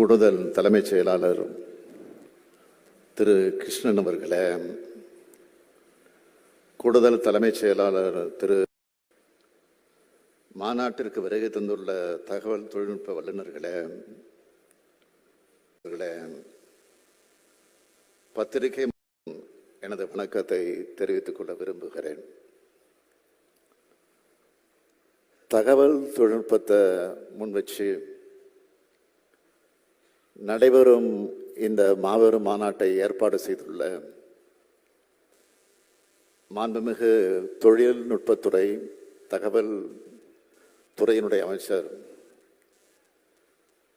கூடுதல் தலைமைச் செயலாளர் திரு கிருஷ்ணன் அவர்களே, கூடுதல் தலைமைச் செயலாளர் திரு மாநாட்டிற்கு வருகை தந்துள்ள தகவல் தொழில்நுட்ப வல்லுநர்களே, பத்திரிகை எனது வணக்கத்தை தெரிவித்துக் கொள்ள விரும்புகிறேன். தகவல் தொழில்நுட்பத்தை முன்வச்சு நடைபெறும் இந்த மாபெரும் மாநாட்டை ஏற்பாடு செய்துள்ள மாண்புமிகு தொழில்நுட்பத்துறை தகவல் துறையினுடைய அமைச்சர்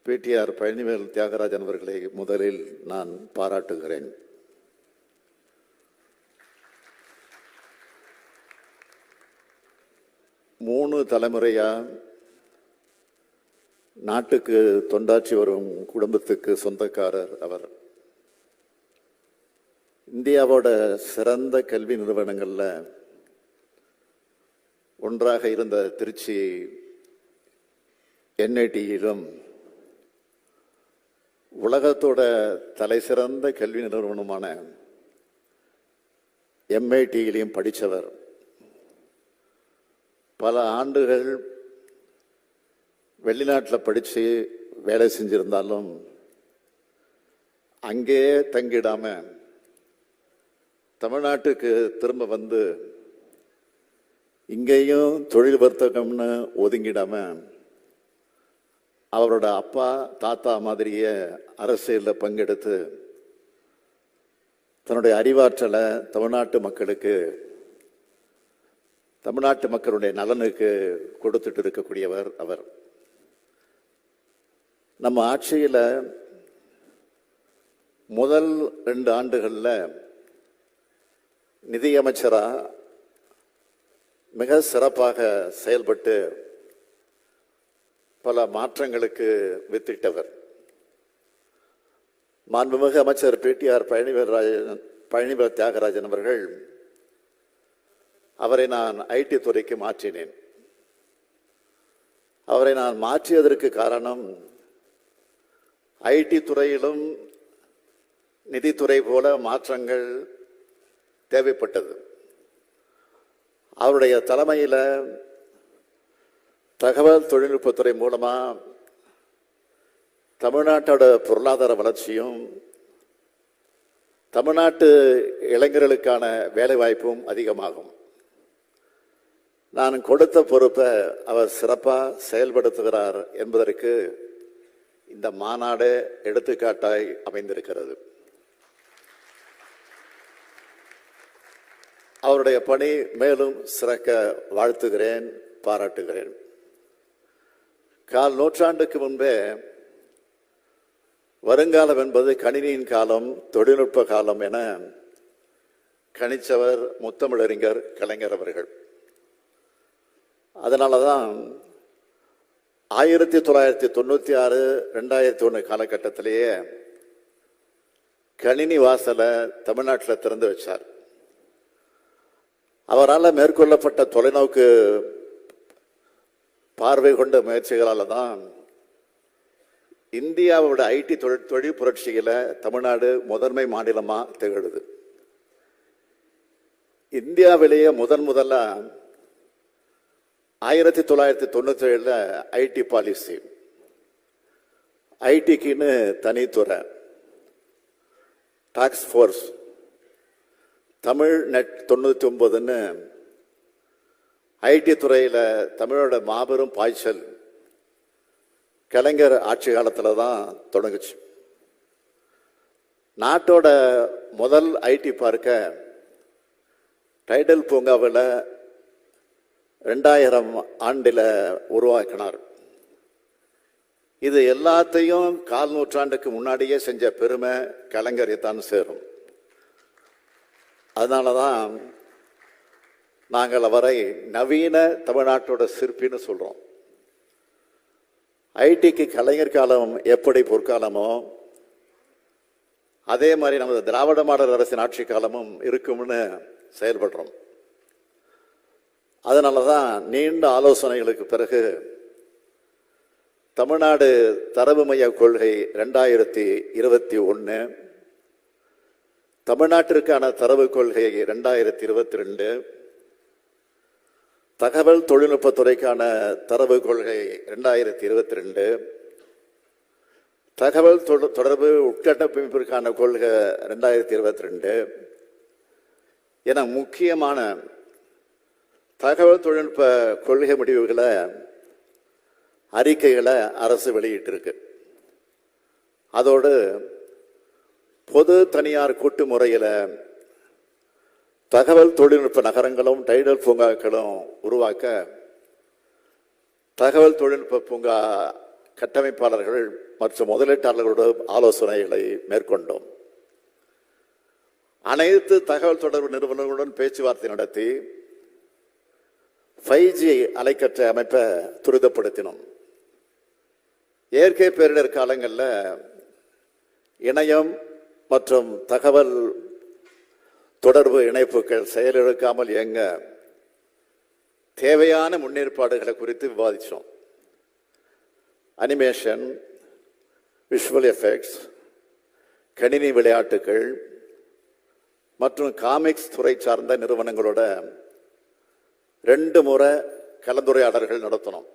பிடிஆர் பழனிவேல் தியாகராஜன் அவர்களை முதலில் நான் பாராட்டுகிறேன். மூணு தலைமுறையா நாட்டுக்கு தொண்டாற்றி வரும் குடும்பத்துக்கு சொந்தக்காரர் அவர். இந்தியாவோட சிறந்த கல்வி நிறுவனங்கள்ல ஒன்றாக இருந்த திருச்சி என்ஐடியிலும் உலகத்தோட தலை சிறந்த கல்வி நிறுவனமான MITயிலையும் படித்தவர். பல ஆண்டுகள் வெளிநாட்டில் படித்து வேலை செஞ்சிருந்தாலும் அங்கேயே தங்கிடாம தமிழ்நாட்டுக்கு திரும்ப வந்து இங்கேயும் தொழில் வர்த்தகம்னு ஒதுங்கிடாம அவரோட அப்பா தாத்தா மாதிரியே அரசியலில் பங்கெடுத்து தன்னுடைய அறிவாற்றலை தமிழ்நாட்டு மக்களுக்கு, தமிழ்நாட்டு மக்களுடைய நலனுக்கு கொடுத்துட்டு இருக்கக்கூடியவர் அவர். நம்ம ஆட்சியில் முதல் 2 ஆண்டுகளில் நிதியமைச்சராக மிக சிறப்பாக செயல்பட்டு பல மாற்றங்களுக்கு வித்திட்டவர். மாண்புமிகு அமைச்சர் பிடிஆர் பழனிவேல் தியாகராஜன் அவர்கள், அவரை நான் IT துறைக்கு மாற்றினேன். அவரை நான் மாற்றியதற்கு காரணம், IT துறையிலும் நிதித்துறை போல மாற்றங்கள் தேவைப்பட்டது. அவருடைய தலைமையில் தகவல் தொழில்நுட்பத்துறை மூலமா தமிழ்நாட்டோட பொருளாதார வளர்ச்சியும் தமிழ்நாட்டு இளைஞர்களுக்கான வேலைவாய்ப்பும் அதிகமாகும். நான் கொடுத்த பொறுப்பை அவர் சிறப்பாக செயல்படுத்துகிறார் என்பதற்கு இந்த மாநாடு எடுத்துக்காட்டாய் அமைந்திருக்கிறது. அவருடைய பணி மேலும் சிறக்க வாழ்த்துகிறேன், பாராட்டுகிறேன். 1/4 நூற்றாண்டுக்கு முன்பே வருங்காலம் என்பது கணினியின் காலம், தொழில்நுட்ப காலம் என கணிச்சவர் முத்தமிழறிஞர் கலைஞர் அவர்கள். அதனாலதான் 1996, 2001 காலகட்டத்திலேயே கணினி வாசலை தமிழ்நாட்டில் திறந்து வச்சார். அவரால் மேற்கொள்ளப்பட்ட தொலைநோக்கு பார்வை கொண்ட முயற்சிகளால் தான் இந்தியாவோட IT தொழில் புரட்சியில் தமிழ்நாடு முதன்மை மாநிலமாக திகழுது. இந்தியாவிலேயே முதல்ல 1997 IT பாலிசி, ஐடிக்குன்னு தனித்துறை, டாஸ்க் ஃபோர்ஸ், தமிழ் நெட் 99ன்னு IT துறையில் தமிழோட மாபெரும் பாய்ச்சல் கலைஞர் ஆட்சி காலத்தில் தான் தொடங்குச்சு. நாட்டோட முதல் IT பார்க்க டைடல் பூங்காவில் 2000 ஆண்டில் உருவாக்கினார். இது எல்லாத்தையும் 1/4 நூற்றாண்டுக்கு முன்னாடியே செஞ்ச பெருமை கலைஞரை தான் சேரும். அதனால தான் நாங்கள் அவரை நவீன தமிழ்நாட்டோட சிற்பின்னு சொல்கிறோம். ஐடிக்கு கலைஞர் காலம் எப்படி பொற்காலமோ அதே மாதிரி நமது திராவிட மாடல் அரசின் ஆட்சி காலமும் இருக்கும்னு செயல்படுறோம். அதனால தான் நீண்ட ஆலோசனைகளுக்கு பிறகு தமிழ்நாடு தரவு மைய கொள்கை 2021, தமிழ்நாட்டிற்கான தரவு கொள்கை 2022, தகவல் தொழில்நுட்பத்துறைக்கான தரவு கொள்கை 2022, தகவல் தொடர்பு உட்கட்டமைப்பிற்கான கொள்கை 2022 என முக்கியமான தகவல் தொழில்நுட்ப கொள்கை முடிவுகளை அறிக்கைகளை அரசு வெளியிட்டிருக்கு. அதோடு பொது தனியார் கூட்டு முறையில் தகவல் தொழில்நுட்ப நகரங்களும் டைடல் பூங்காக்களும் உருவாக்க தகவல் தொழில்நுட்ப பூங்கா கட்டமைப்பாளர்கள் மற்றும் முதலீட்டாளர்களோடு ஆலோசனைகளை மேற்கொண்டோம். அனைத்து தகவல் தொடர்பு நிறுவனங்களுடன் பேச்சுவார்த்தை நடத்தி 5G அலைக்கற்றை அமைப்பை துரிதப்படுத்தினோம். இயற்கை பேரிடர் காலங்களில் இணையம் மற்றும் தகவல் தொடர்பு இணைப்புகள் செயலிழக்காமல் இயங்க தேவையான முன்னேற்பாடுகளை குறித்து விவாதித்தோம். அனிமேஷன், விஷுவல் எஃபெக்ட்ஸ், கணினி விளையாட்டுகள் மற்றும் காமிக்ஸ் துறை சார்ந்த நிறுவனங்களோட 2 முறை கலந்துரையாடல்கள் நடத்தணும்.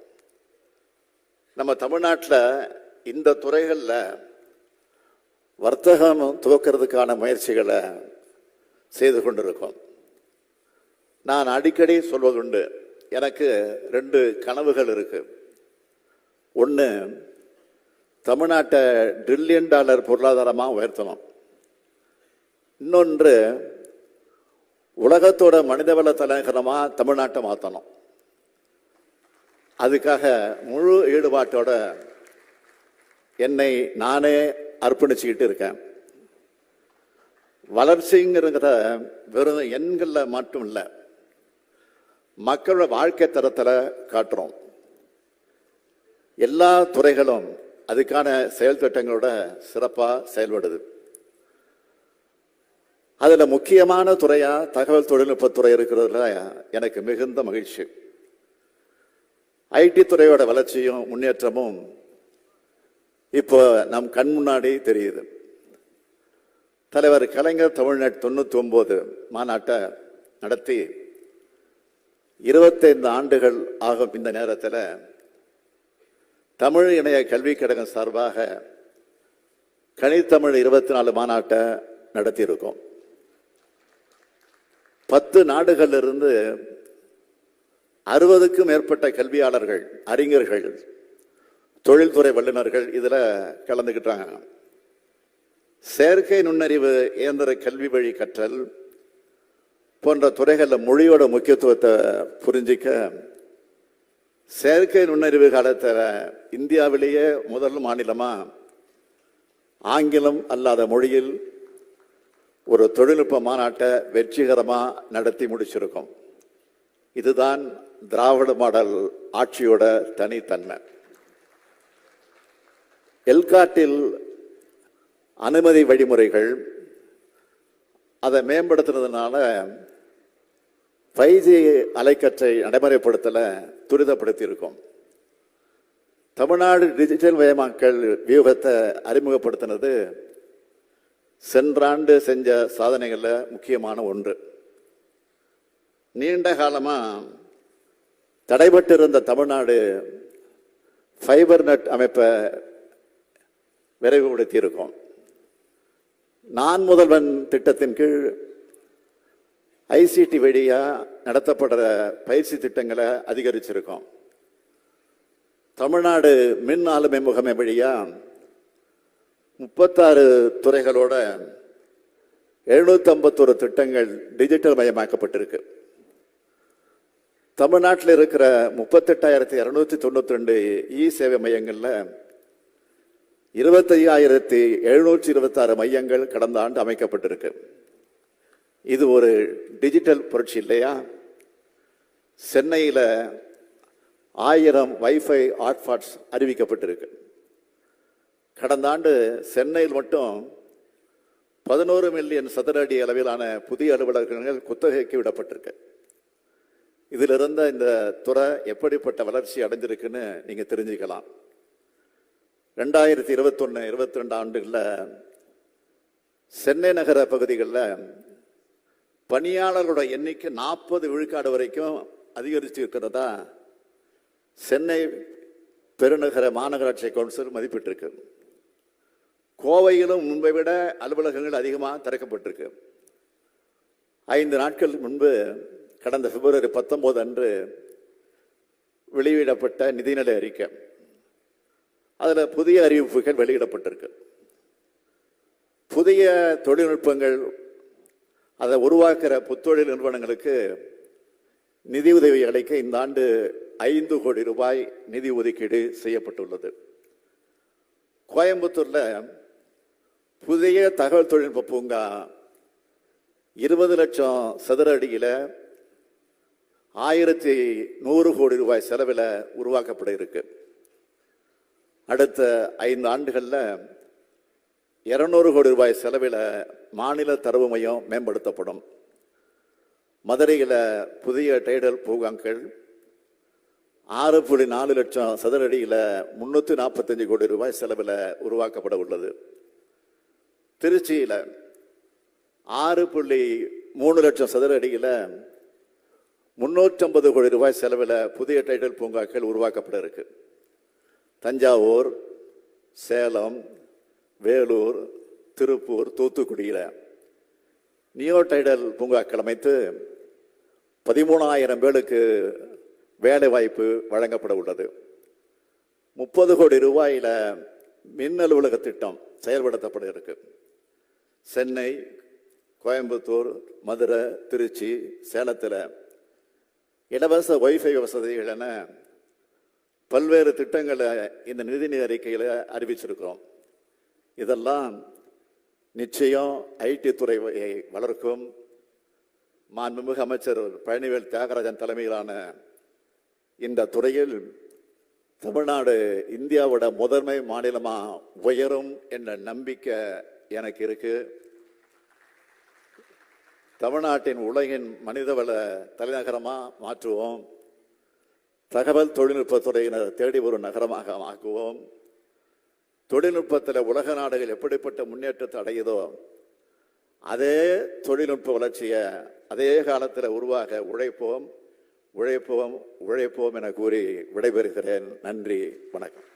நம்ம தமிழ்நாட்டில் இந்த துறைகளில் வர்த்தகம் துவக்கிறதுக்கான முயற்சிகளை செய்து கொண்டிருக்கோம். நான் அடிக்கடி சொல்வதுண்டு, எனக்கு 2 கனவுகள் இருக்கு. ஒன்று, தமிழ்நாட்டை $1 டிரில்லியன் பொருளாதாரமாக உயர்த்தணும். இன்னொன்று, உலகத்தோட மனிதவள தலைநகரமாக தமிழ்நாட்டை மாற்றணும். அதுக்காக முழு ஈடுபாட்டோட என்னை நானே அர்ப்பணிச்சுக்கிட்டு இருக்கேன். வளர்ச்சிங்கிறத வெறும் எண்களில் மட்டும் இல்லை, மக்களோட வாழ்க்கை தரத்தில் காட்டுறோம். எல்லா துறைகளும் அதுக்கான செயல் திட்டங்களோட சிறப்பாக செயல்படுது. அதில் முக்கியமான துறையாக தகவல் தொழில்நுட்பத்துறை இருக்கிறதுல எனக்கு மிகுந்த மகிழ்ச்சி. ஐடி துறையோட வளர்ச்சியும் முன்னேற்றமும் இப்போ நம் கண் முன்னாடி தெரியுது. தலைவர் கலைஞர் தமிழ்நாடு 99 மாநாட்டை நடத்தி 25 ஆண்டுகள் ஆகும். இந்த நேரத்தில் தமிழ் இணைய கல்விக் கழகம் சார்பாக கனித்தமிழ் 24 மாநாட்டை நடத்தியிருக்கோம். 10 நாடுகளிலிருந்து 60க்கும் மேற்பட்ட கல்வியாளர்கள், அறிஞர்கள், தொழில்துறை வல்லுநர்கள் இதில் கலந்துக்கிட்டாங்க. செயற்கை நுண்ணறிவு, இயந்திர கல்வி வழி கற்றல் போன்ற துறைகளில் மொழியோட முக்கியத்துவத்தை புரிஞ்சிக்க செயற்கை நுண்ணறிவு காலத்தில் இந்தியாவிலேயே முதல் மாநிலமாக ஆங்கிலம் அல்லாத மொழியில் ஒரு தொழில்நுட்ப மாநாட்டை வெற்றிகரமாக நடத்தி முடிச்சிருக்கோம். இதுதான் திராவிட மாடல் ஆட்சியோட தனித்தன்மை. எல்காட்டில் அனுமதி வழிமுறைகள் அதை மேம்படுத்துறதுனால 5G அலைக்கற்றை நடைமுறைப்படுத்தல துரிதப்படுத்தி இருக்கும். தமிழ்நாடு டிஜிட்டல் மயமாக்கல் வியூகத்தை அறிமுகப்படுத்தினது சென்றாண்டு செஞ்ச சாதனைகளில் முக்கியமான ஒன்று. நீண்ட காலமாக தடைபட்டிருந்த தமிழ்நாடு ஃபைபர் நெட் அமைப்பை விரைவுபடுத்தி இருக்கும். நான் முதல்வன் திட்டத்தின் கீழ் ICT வழியாக நடத்தப்படுற பயிற்சி திட்டங்களை அதிகரிச்சிருக்கோம். தமிழ்நாடு மின் ஆளுமை முகமை வழியாக 36 துறைகளோட 751 திட்டங்கள் டிஜிட்டல் மயமாக்கப்பட்டிருக்கு. தமிழ்நாட்டில் இருக்கிற 38,292 சேவை மையங்களில் 25,726 மையங்கள் கடந்த ஆண்டு அமைக்கப்பட்டிருக்கு. இது ஒரு டிஜிட்டல் புரட்சி இல்லையா? சென்னையில் 1000 வைஃபை ஹாட்ஸ்பாட்ஸ் அறிவிக்கப்பட்டிருக்கு. கடந்த ஆண்டு சென்னையில் மட்டும் 11 மில்லியன் சதுர அடி அளவிலான புதிய அலுவலகங்கள் குத்தகைக்கு விடப்பட்டிருக்கு. இதில் இருந்த இந்த துறை எப்படிப்பட்ட வளர்ச்சி அடைஞ்சிருக்குன்னு நீங்க தெரிஞ்சுக்கலாம். 2021-22 ஆண்டுகளில் சென்னை நகர பகுதிகளில் பணியாளர்களோட எண்ணிக்கை 40 விழுக்காடு வரைக்கும் அதிகரித்து இருக்கிறதா சென்னை பெருநகர மாநகராட்சி கவுன்சில் மதிப்பிட்டிருக்கு. கோவையிலும் முன்பை விட அலுவலகங்கள் அதிகமாக திறக்கப்பட்டிருக்கு. 5 நாட்கள் முன்பு கடந்த பிப்ரவரி 19 அன்று வெளியிடப்பட்ட நிதிநிலை அறிக்கை, அதில் புதிய அறிவிப்புகள் வெளியிடப்பட்டிருக்கு. புதிய தொழில்நுட்பங்கள் அதை உருவாக்குற புத்தொழில் நிறுவனங்களுக்கு நிதி உதவி அளிக்க இந்த ஆண்டு 5 கோடி ரூபாய் நிதி ஒதுக்கீடு செய்யப்பட்டுள்ளது. கோயம்புத்தூர்ல புதிய தகவல் தொழில்நுட்ப பூங்கா 20 லட்சம் சதுர அடியில் 1100 கோடி ரூபாய் செலவில் உருவாக்கப்பட இருக்கு. அடுத்த 5 ஆண்டுகளில் 200 கோடி ரூபாய் செலவில் மாநில தரவு மையம் மேம்படுத்தப்படும். மதுரையில் புதிய டைடல் பூங்காக்கள் 6.4 லட்சம் சதுர அடியில் 345 கோடி ரூபாய் செலவில் உருவாக்கப்பட உள்ளது. திருச்சியில் 6.3 லட்சம் சதுர அடியில் 350 கோடி ரூபாய் செலவில் புதிய டைடல் பூங்காக்கள் உருவாக்கப்பட இருக்கு. தஞ்சாவூர், சேலம், வேலூர், திருப்பூர், தூத்துக்குடியில் நியோ டைடல் பூங்காக்கள் அமைத்து 13,000 பேருக்கு வேலை வாய்ப்பு வழங்கப்பட உள்ளது. 30 கோடி ரூபாயில மின் அலுவலக திட்டம் செயல்படுத்தப்பட இருக்கு. சென்னை, கோயம்புத்தூர், மதுரை, திருச்சி, சேலத்தில் இலவச வைஃபை வசதிகள் என பல்வேறு திட்டங்களை இந்த நிதிநிலை அறிக்கையில் அறிவிச்சிருக்கிறோம். இதெல்லாம் நிச்சயம் ஐடி துறையை வளர்க்கும். மாண்புமிகு அமைச்சர் பழனிவேல் தியாகராஜன் தலைமையிலான இந்த துறையில் தமிழ்நாடு இந்தியாவோட முதன்மை மாநிலமா உயரும் என்ற நம்பிக்கை எனக்கு இருக்கு. தமிழ்நாட்டின் உலகின் மனிதவள தலைநகரமா மாற்றுவோம். தகவல் தொழில்நுட்பத்துறையினர் தேடி வரும் நகரமாக ஆக்குவோம். தொழில்நுட்பத்தில் உலக நாடுகள் எப்படிப்பட்ட முன்னேற்றத்தை அடையுதோ அதே தொழில்நுட்ப வளர்ச்சியை அதே காலத்தில் உருவாக உழைப்போம், உழைப்போம், உழைப்போம் என கூறி விடைபெறுகிறேன். நன்றி, வணக்கம்.